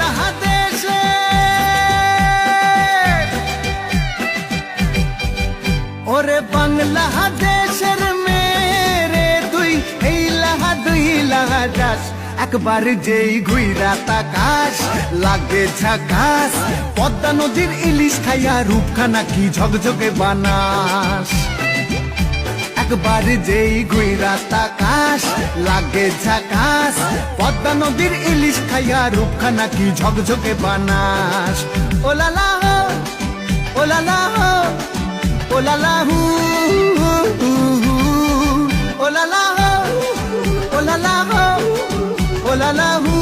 বাংলাদেশে ওরে বাংলাদেশের মেরে তুই এই লাহা দুই লাহা যাস একবার যেই ঘুইরা তাকাস লাগে ঝাকাস পদ্মা নদীর ইলিশ খাইয়া রূপখানা কি ঝকঝকে বানাস একবার যেই ঘুইরা তাকাস লাগে ঝাকাস পদ্মা নদীর ইলিশ খাইয়া রূপখানা কি ঝকঝকে বানাস ওলালা হো ওলালা হো ওলালা হু ওলালা হো ওলালা হো ওলালা হু